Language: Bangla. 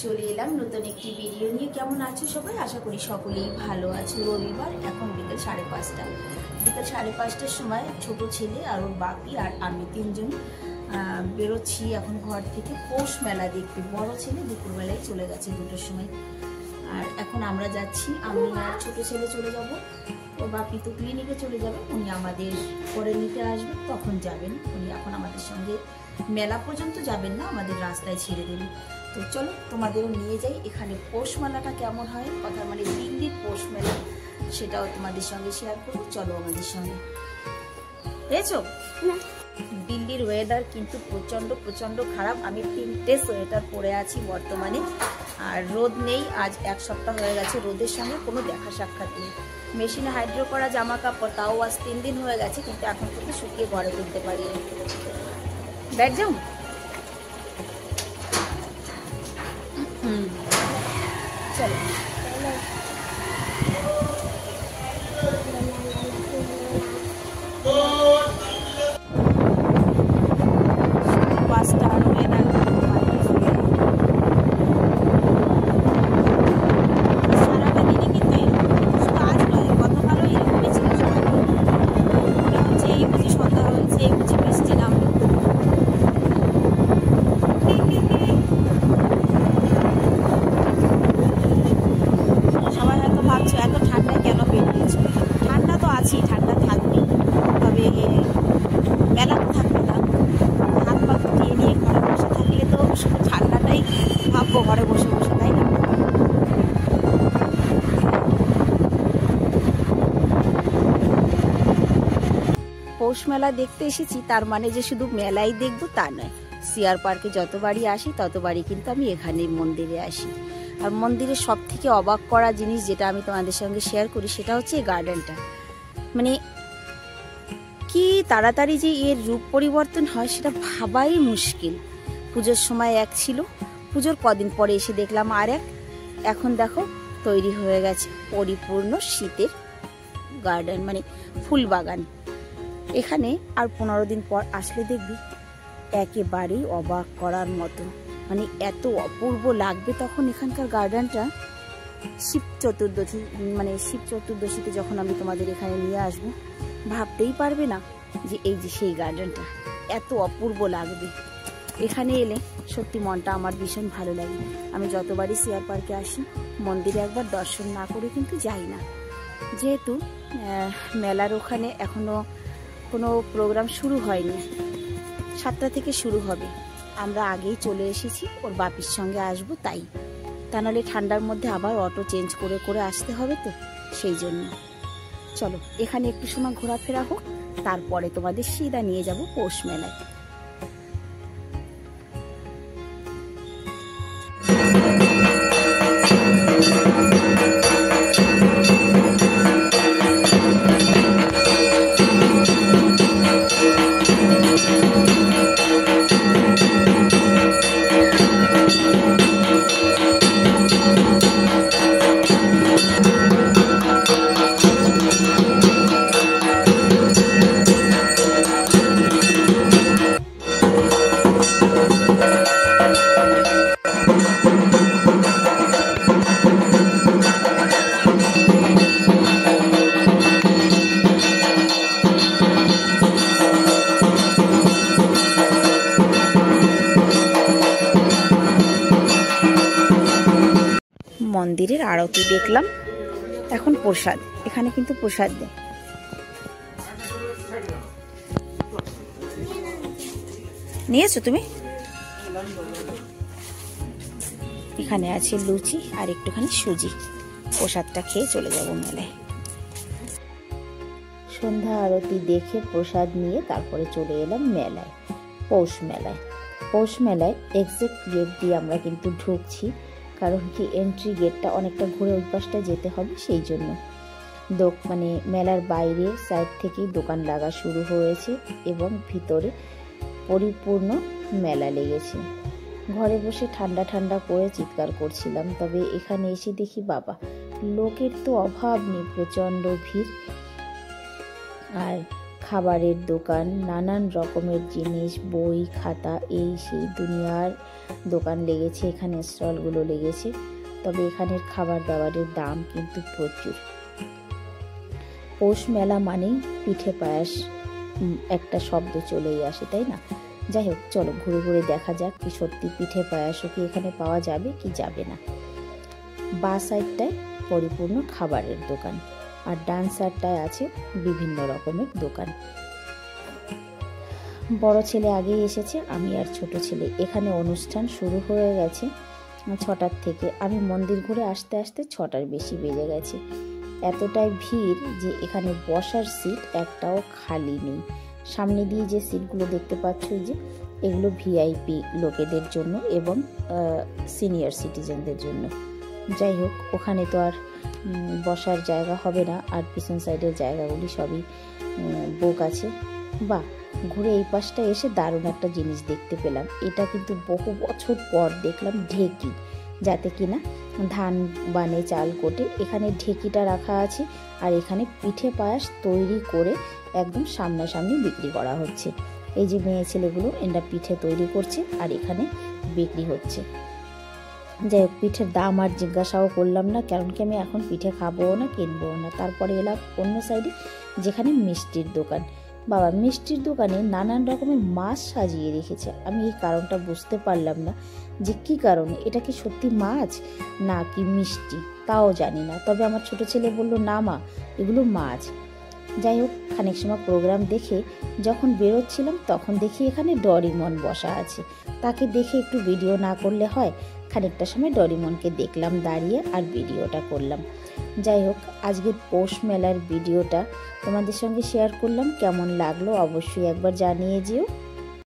চলে এলাম নতুন একটি ভিডিও নিয়ে। কেমন আছো সবাই? আশা করি সকলেই ভালো আছো। রবিবার, এখন বিকেল 5:30। বিকেল 5:30টার সময় ছোট ছেলে আর ওর বাপি আর আমি তিনজন বেরোচ্ছি এখন ঘর থেকে পৌষ মেলা দেখতে। বড় ছেলে দুপুরবেলায় চলে গেছে 2টার সময়, আর এখন আমরা যাচ্ছি। আমি আর ছোট ছেলে চলে যাব, ওর বাপি তো ক্লিনিকে চলে যাবে, উনি আমাদের পরে নিতে আসবেন, তখন যাবেন। উনি এখন আমাদের সঙ্গে মেলা পর্যন্ত যাবেন না, আমাদের রাস্তায় ছেড়ে দেবেন। তো চলো তোমাদেরও নিয়ে যাই। এখানে পৌষ মেলাটা কেমন হয়, কথা মানে দিল্লির পৌষ মেলা, সেটাও তোমাদের সঙ্গে শেয়ার করবো। চলো আমাদের সঙ্গে। বুঝেছো, দিল্লির ওয়েদার কিন্তু প্রচন্ড প্রচন্ড খারাপ। আমি 3টে সোয়েটার পরে আছি বর্তমানে, আর রোদ নেই। আজ 1 সপ্তাহ হয়ে গেছে রোদের সঙ্গে কোনো দেখা সাক্ষাৎ নেই। মেশিনে হাইড্রো করা জামা কাপড় তাও আজ 3 দিন হয়ে গেছে, কিন্তু এখন থেকে শুকিয়ে ঘরে তুলতে পারি। बैठ जाऊं? चलो ঘরে বসে বসে, তাই না? পৌষ মেলা দেখতে এসেছি, তার মানে যে শুধু মেলাই দেখবো তা নয়। সিআর পার্কে যতবারই আসি ততবারই কিন্তু আমি এখানে মন্দিরে আসি। আর মন্দিরের সব থেকে অবাক করা জিনিস যেটা আমি তোমাদের সঙ্গে শেয়ার করি, সেটা হচ্ছে এই গার্ডেনটা। মানে কি তাড়াতাড়ি যে এর রূপ পরিবর্তন হয় সেটা ভাবাই মুশকিল। পুজোর সময় এক ছিল, পুজোর কদিন পরে এসে দেখলাম আর এক। এখন দেখো তৈরি হয়ে গেছে পরিপূর্ণ শীতের গার্ডেন, মানে ফুল বাগান। এখানে আর 15 দিন পর আসলে দেখবি একেবারেই অবাক করার মতো, মানে এত অপূর্ব লাগবে তখন এখানকার গার্ডেনটা। শিব চতুর্দশীতে যখন আমি তোমাদের এখানে নিয়ে আসবো, ভাবতেই পারবে না যে এই যে সেই গার্ডেনটা এত অপূর্ব লাগবে। এখানে এলে সত্যি মনটা আমার ভীষণ ভালো লাগে। আমি যতবারই সিআর পার্কে আসি মন্দিরে একবার দর্শন না করে কিন্তু যাই না, যেহেতু মেলার ওখানে এখনো কোনো প্রোগ্রাম শুরু হয়নি। 7টা থেকে শুরু হবে। আমরা আগেই চলে এসেছি, ওর বাপির সঙ্গে আসবো তাই। তা নাহলে ঠান্ডার মধ্যে আবার অটো চেঞ্জ করে করে আসতে হবে, তো সেই জন্য। চলো এখানে একটু সময় ঘোরাফেরা হোক, তারপরে তোমাদের সিধা নিয়ে যাব পৌষ মেলায়। মন্দিরের আরতি দেখলাম, এখন প্রসাদ। এখানে কিন্তু প্রসাদ দেয়। নিয়েছো তুমি? এখানে আছে লুচি আর একটুখানি সুজি। প্রসাদটা খেয়ে চলে যাব মেলায়। সন্ধ্যা আরতি দেখে প্রসাদ নিয়ে তারপরে চলে এলাম মেলায়, পৌষ মেলায়। পৌষ মেলায় এক্সাক্ট গেট দিয়ে আমরা কিন্তু ঢুকছি, কারণ কি এন্ট্রি গেটটা অনেকটা ঘুরে ওই পাশটা যেতে হবে, সেই জন্য। মানে মেলার বাইরে সাইড থেকেই দোকান লাগা শুরু হয়েছে এবং ভিতরে পরিপূর্ণ মেলা লেগেছে। ঘরে বসে ঠান্ডা ঠান্ডা করে চিৎকার করছিলাম, তবে এখানে এসে দেখি বাবা, লোকের তো অভাব নেই, প্রচণ্ড ভিড়। আর খাবারের দোকান, নানান রকমের জিনিস, বই খাতা, এই সেই দুনিয়ার দোকান লেগেছে, এখানে স্টলগুলো লেগেছে। তবে এখানের খাবার দাবারের দাম কিন্তু প্রচুর। পৌষ মেলা মানেই পিঠে পায়েস একটা শব্দ চলেই আসে, তাই না? যাই হোক, চলো ঘুরে ঘুরে দেখা যাক কি সত্যি পিঠে পায়েসও কি এখানে পাওয়া যাবে কি যাবে না। বাঁ সাইডটায় পরিপূর্ণ খাবারের দোকান, আর ডান সাইডটায় আছে বিভিন্ন রকমের দোকান। বড় ছেলে আগেই এসেছে, আমি আর ছোট ছেলে। এখানে অনুষ্ঠান শুরু হয়ে গেছে 6টার থেকে। আমি মন্দির ঘুরে আসতে আসতে 6টার বেশি বেজে গেছে। এতটাই ভিড় যে এখানে বসার সিট একটাও খালি নেই। সামনে দিয়ে যে সিটগুলো দেখতে পাচ্ছ, যে এগুলো ভিআইপি লোকেদের জন্য এবং সিনিয়র সিটিজেনদের জন্য। যাই হোক, ওখানে তো আর বসার জায়গা হবে না, আর পিছন সাইডের জায়গাগুলি সবই বুক আছে। বা ঘুরে এই পাশটা এসে দারুণ একটা জিনিস দেখতে পেলাম। এটা কিন্তু বহু বছর পর দেখলাম, ঢেকি, যাতে কিনা ধান বানে চাল কোটে। এখানে ঢেকিটা রাখা আছে, আর এখানে পিঠে পায়েস তৈরি করে একদম সামনাসামনি বিক্রি করা হচ্ছে। এই যে মেয়ে ছেলেগুলো এরা পিঠে তৈরি করছে আর এখানে বিক্রি হচ্ছে। যাই হোক, পিঠের দাম আর জিজ্ঞাসাও করলাম না, কারণ কি আমি এখন পিঠে খাবো না, কিনবো না। তারপরে এলাম অন্য সাইডে, যেখানে মিষ্টির দোকান। বাবা, মিষ্টির দোকানে নানান রকমের মাছ সাজিয়ে রেখেছে। আমি এই কারণটা বুঝতে পারলাম না যে কী কারণে, এটা কি সত্যি মাছ না কি মিষ্টি তাও জানি না। তবে আমার ছোট ছেলে বলল, না মা, এগুলো মাছ। যাই হোক, খানিক সময় প্রোগ্রাম দেখে যখন বেরোচ্ছিলাম তখন দেখি এখানে ডরিমন বসা আছে। তাকে দেখে একটু ভিডিও না করলে হয়? খানিকটা সময় ডরিমনকে দেখলাম দাঁড়িয়ে, আর ভিডিওটা করলাম। যাই হোক, আজকের পৌষ মেলার ভিডিওটা তোমাদের সঙ্গে শেয়ার করলাম। কেমন লাগলো অবশ্যই একবার জানিয়ে যেও।